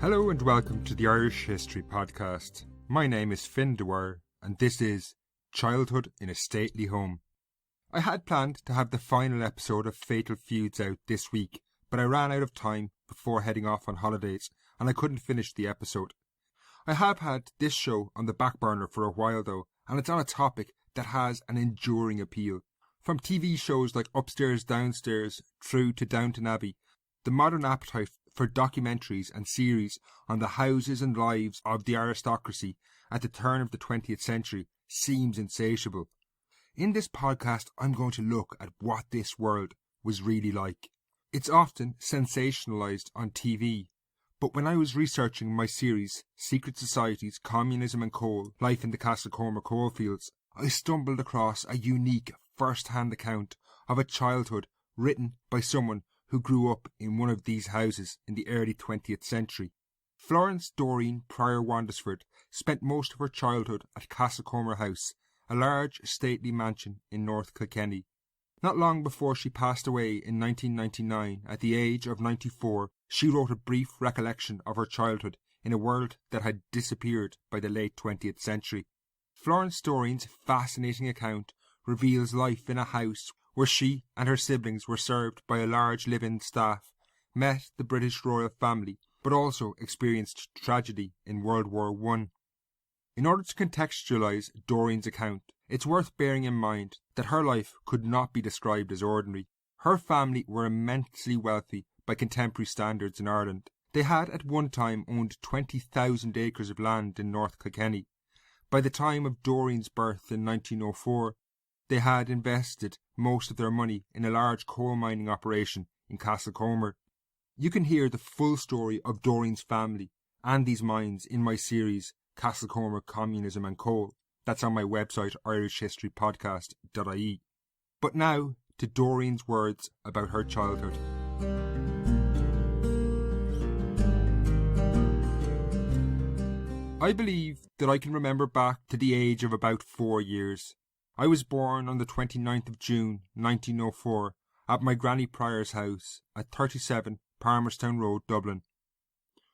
Hello and welcome to the Irish History Podcast. My name is Finn Dwyer and this is Childhood in a Stately Home. I had planned to have the final episode of Fatal Feuds out this week, but I ran out of time before heading off on holidays and I couldn't finish the episode. I have had this show on the back burner for a while though, and it's on a topic that has an enduring appeal. From TV shows like Upstairs, Downstairs through to Downton Abbey, the modern appetite for documentaries and series on the houses and lives of the aristocracy at the turn of the 20th century seems insatiable. In this podcast, I'm going to look at what this world was really like. It's often sensationalised on TV, but when I was researching my series, Secret Societies, Communism and Coal, Life in the Castlecomer Coalfields, I stumbled across a unique first-hand account of a childhood written by someone who grew up in one of these houses in the early 20th century. Florence Doreen Wandesforde spent most of her childhood at Castlecomer House, a large stately mansion in North Kilkenny. Not long before she passed away in 1999, at the age of 94, she wrote a brief recollection of her childhood in a world that had disappeared by the late 20th century. Florence Doreen's fascinating account reveals life in a house where she and her siblings were served by a large live-in staff, met the British royal family, but also experienced tragedy in World War I. In order to contextualise Doreen's account, it's worth bearing in mind that her life could not be described as ordinary. Her family were immensely wealthy by contemporary standards in Ireland. They had at one time owned 20,000 acres of land in North Kilkenny. By the time of Doreen's birth in 1904, they had invested most of their money in a large coal mining operation in Castlecomer. You can hear the full story of Doreen's family and these mines in my series, Castlecomer, Communism and Coal. That's on my website, irishhistorypodcast.ie. But now to Doreen's words about her childhood. I believe that I can remember back to the age of about 4 years. I was born on the 29th of June 1904 at my Granny Prior's house at 37 Palmerstown Road, Dublin.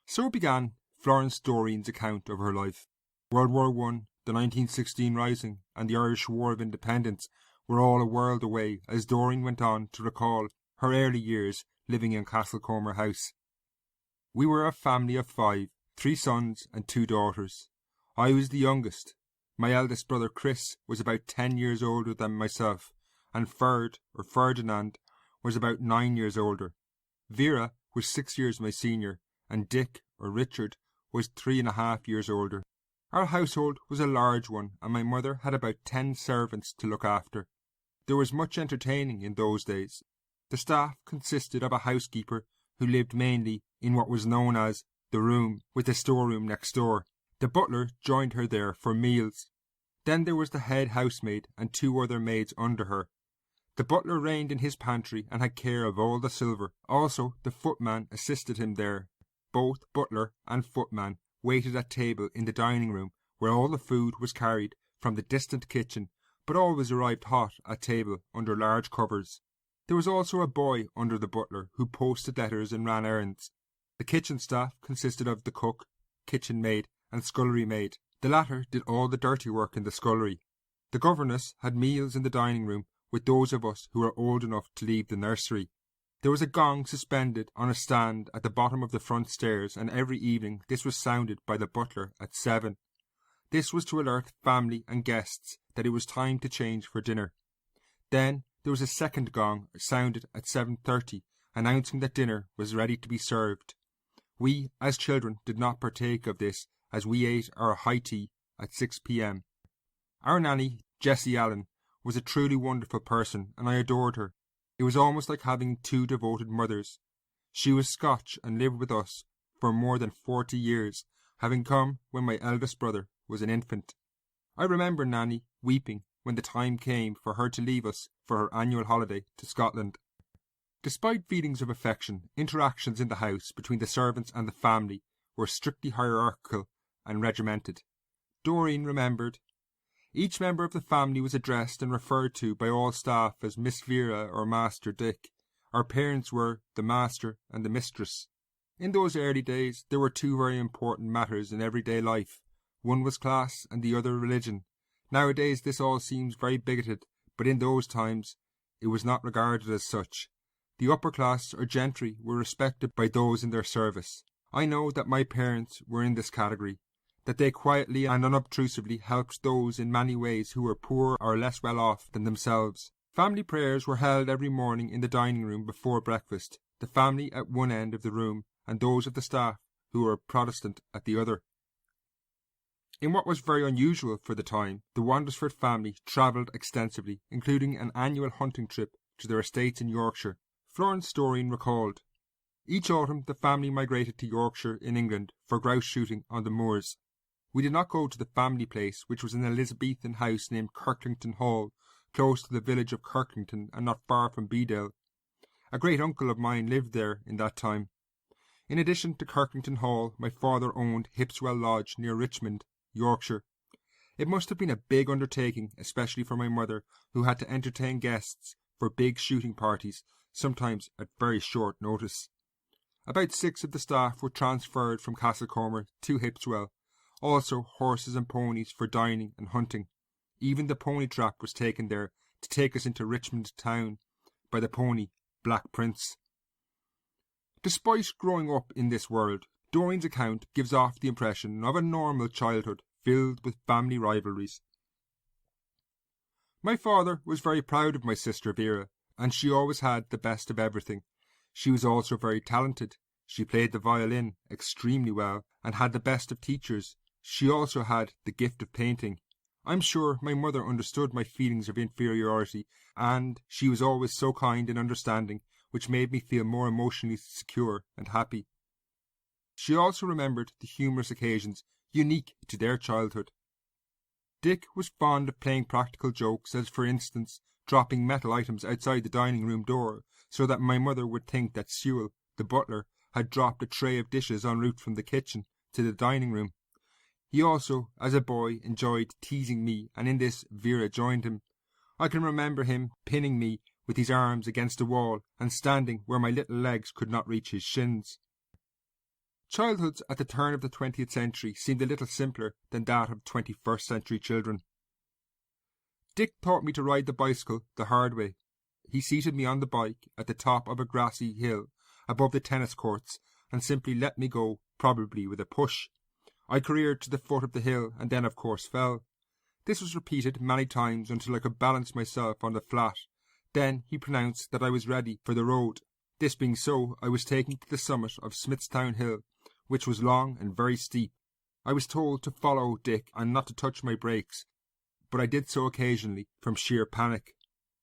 So began Florence Doreen's account of her life. World War I, the 1916 Rising and the Irish War of Independence were all a world away as Doreen went on to recall her early years living in Castlecomer House. We were a family of 5, 3 sons and 2 daughters. I was the youngest. My eldest brother Chris was about 10 years older than myself, and Ferdinand was about 9 years older. Vera was 6 years my senior, and Dick, or Richard, was 3.5 years older. Our household was a large one, and my mother had about 10 servants to look after. There was much entertaining in those days. The staff consisted of a housekeeper who lived mainly in what was known as the room, with the storeroom next door. The butler joined her there for meals. Then there was the head housemaid and 2 other maids under her. The butler reigned in his pantry and had care of all the silver. Also, the footman assisted him there. Both butler and footman waited at table in the dining room, where all the food was carried from the distant kitchen, but always arrived hot at table under large covers. There was also a boy under the butler who posted letters and ran errands. The kitchen staff consisted of the cook, kitchen maid, and scullery maid. The latter did all the dirty work in the scullery. The governess had meals in the dining room with those of us who were old enough to leave the nursery. There was a gong suspended on a stand at the bottom of the front stairs, and every evening this was sounded by the butler at 7. This was to alert family and guests that it was time to change for dinner. Then there was a second gong sounded at 7:30, announcing that dinner was ready to be served. We, as children, did not partake of this, as we ate our high tea at 6 p.m. Our nanny, Jessie Allen, was a truly wonderful person, and I adored her. It was almost like having 2 devoted mothers. She was Scotch and lived with us for more than 40 years, having come when my eldest brother was an infant. I remember Nanny weeping when the time came for her to leave us for her annual holiday to Scotland. Despite feelings of affection, interactions in the house between the servants and the family were strictly hierarchical and regimented. Doreen remembered, each member of the family was addressed and referred to by all staff as Miss Vera or Master Dick. Our parents were the master and the mistress. In those early days, there were two very important matters in everyday life. One was class and the other religion. Nowadays this all seems very bigoted, but in those times it was not regarded as such. The upper class or gentry were respected by those in their service. I know that my parents were in this category, that they quietly and unobtrusively helped those in many ways who were poor or less well off than themselves. Family prayers were held every morning in the dining room before breakfast, the family at one end of the room and those of the staff who were Protestant at the other. In what was very unusual for the time, the Wandesforde family travelled extensively, including an annual hunting trip to their estates in Yorkshire. Florence Doreen recalled, "Each autumn the family migrated to Yorkshire in England for grouse shooting on the moors. We did not go to the family place, which was an Elizabethan house named Kirklington Hall, close to the village of Kirklington and not far from Bedale. A great uncle of mine lived there in that time. In addition to Kirklington Hall, my father owned Hipswell Lodge near Richmond, Yorkshire. It must have been a big undertaking, especially for my mother, who had to entertain guests for big shooting parties, sometimes at very short notice. About 6 of the staff were transferred from Castlecomer to Hipswell, also horses and ponies for dining and hunting. Even the pony trap was taken there to take us into Richmond town by the pony Black Prince." Despite growing up in this world, Doreen's account gives off the impression of a normal childhood filled with family rivalries. "My father was very proud of my sister Vera, and she always had the best of everything. She was also very talented. She played the violin extremely well and had the best of teachers. She also had the gift of painting. I'm sure my mother understood my feelings of inferiority, and she was always so kind and understanding, which made me feel more emotionally secure and happy. She also remembered the humorous occasions unique to their childhood. Dick was fond of playing practical jokes, as for instance dropping metal items outside the dining room door, so that my mother would think that Sewell, the butler, had dropped a tray of dishes en route from the kitchen to the dining room. He also, as a boy, enjoyed teasing me, and in this Vera joined him. I can remember him pinning me with his arms against a wall and standing where my little legs could not reach his shins. Childhoods at the turn of the 20th century seemed a little simpler than that of 21st century children. Dick taught me to ride the bicycle the hard way. He seated me on the bike at the top of a grassy hill above the tennis courts and simply let me go, probably with a push. I careered to the foot of the hill and then of course fell. This was repeated many times until I could balance myself on the flat. Then he pronounced that I was ready for the road. This being so, I was taken to the summit of Smithstown Hill, which was long and very steep. I was told to follow Dick and not to touch my brakes, but I did so occasionally from sheer panic.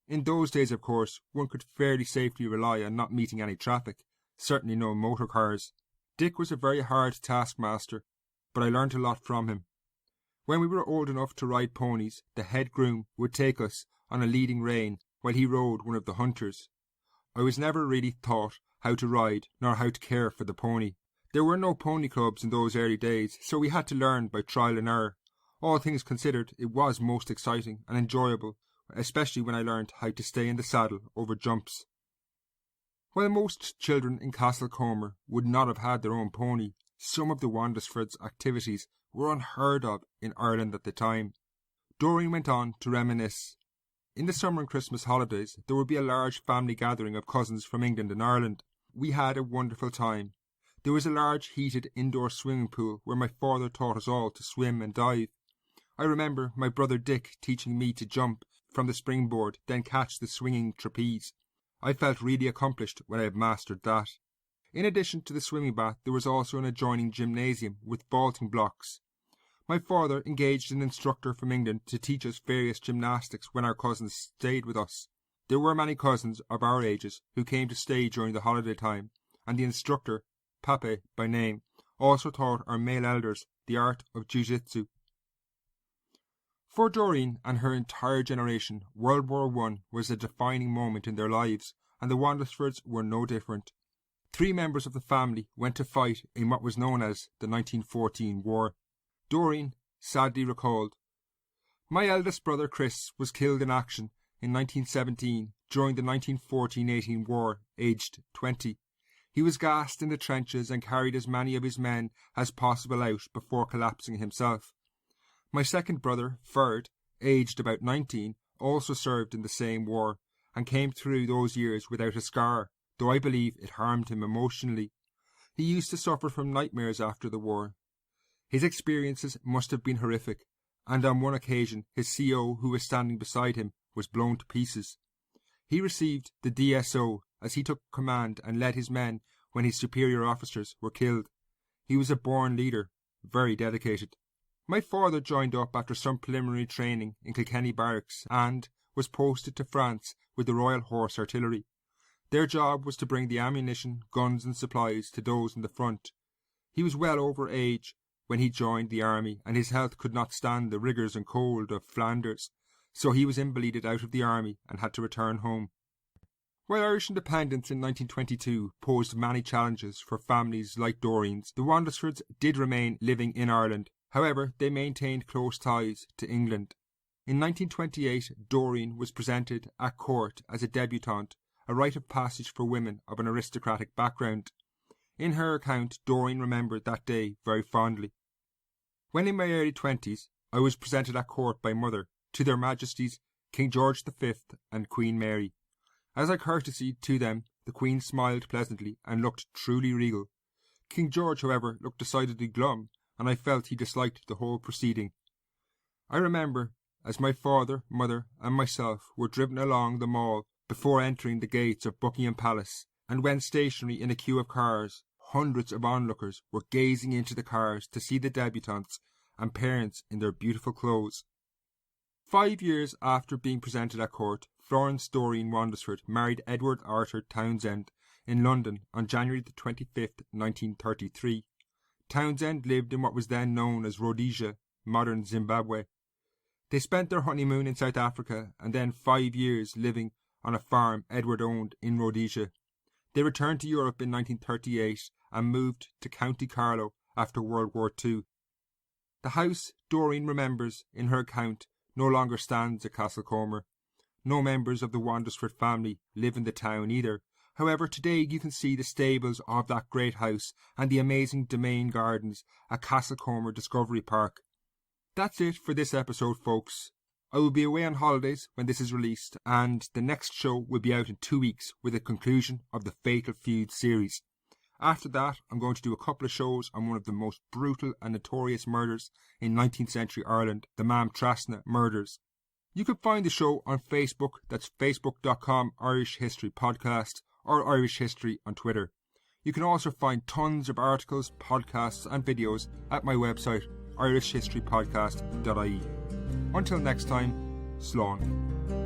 In those days, of course, one could fairly safely rely on not meeting any traffic, certainly no motor cars. Dick was a very hard taskmaster, but I learnt a lot from him. When we were old enough to ride ponies, the head groom would take us on a leading rein while he rode one of the hunters. I was never really taught how to ride nor how to care for the pony. There were no pony clubs in those early days, so we had to learn by trial and error. All things considered, it was most exciting and enjoyable, especially when I learned how to stay in the saddle over jumps. While most children in Castlecomer would not have had their own pony, some of the Wandesforde's activities were unheard of in Ireland at the time. Doreen went on to reminisce. In the summer and Christmas holidays, there would be a large family gathering of cousins from England and Ireland. We had a wonderful time. There was a large heated indoor swimming pool where my father taught us all to swim and dive. I remember my brother Dick teaching me to jump from the springboard, then catch the swinging trapeze. I felt really accomplished when I had mastered that. In addition to the swimming bath, there was also an adjoining gymnasium with vaulting blocks. My father engaged an instructor from England to teach us various gymnastics when our cousins stayed with us. There were many cousins of our ages who came to stay during the holiday time, and the instructor, Pape by name, also taught our male elders the art of jiu-jitsu. For Doreen and her entire generation, World War I was a defining moment in their lives, and the Wandesfordes were no different. 3 members of the family went to fight in what was known as the 1914 war. Doreen sadly recalled, "My eldest brother Chris was killed in action in 1917 during the 1914-18 war, aged 20. He was gassed in the trenches and carried as many of his men as possible out before collapsing himself. My second brother, Ferd, aged about 19, also served in the same war, and came through those years without a scar, though I believe it harmed him emotionally. He used to suffer from nightmares after the war. His experiences must have been horrific, and on one occasion his CO, who was standing beside him, was blown to pieces. He received the DSO as he took command and led his men when his superior officers were killed. He was a born leader, very dedicated. My father joined up after some preliminary training in Kilkenny Barracks and was posted to France with the Royal Horse Artillery. Their job was to bring the ammunition, guns and supplies to those in the front. He was well over age when he joined the army, and his health could not stand the rigours and cold of Flanders, so he was invalided out of the army and had to return home. While Irish independence in 1922 posed many challenges for families like Doreen's, the Wandesfordes did remain living in Ireland. However, they maintained close ties to England. In 1928, Doreen was presented at court as a debutante, a rite of passage for women of an aristocratic background. In her account, Doreen remembered that day very fondly. When in my early 20s, I was presented at court by Mother to their Majesties King George V and Queen Mary. As I courtesied to them, the Queen smiled pleasantly and looked truly regal. King George, however, looked decidedly glum, and I felt he disliked the whole proceeding. I remember, as my father, mother, and myself were driven along the Mall before entering the gates of Buckingham Palace, and when stationary in a queue of cars, hundreds of onlookers were gazing into the cars to see the debutantes and parents in their beautiful clothes. 5 years after being presented at court, Florence Doreen Wandesforde married Edward Arthur Townsend in London on January 25, 1933. Townsend lived in what was then known as Rhodesia, modern Zimbabwe. They spent their honeymoon in South Africa and then 5 years living on a farm Edward owned in Rhodesia. They returned to Europe in 1938 and moved to County Carlow after World War II. The house Doreen remembers in her account no longer stands at Castlecomer. No members of the Wandesforde family live in the town either. However, today you can see the stables of that great house and the amazing domain gardens at Castlecomer Discovery Park. That's it for this episode, folks. I will be away on holidays when this is released, and the next show will be out in 2 weeks with a conclusion of the Fatal Feud series. After that, I'm going to do a couple of shows on one of the most brutal and notorious murders in 19th century Ireland, the Mamtrasna murders. You can find the show on Facebook, that's facebook.com Irish History Podcast, or Irish History on Twitter. You can also find tons of articles, podcasts and videos at my website, irishhistorypodcast.ie. Until next time, slán.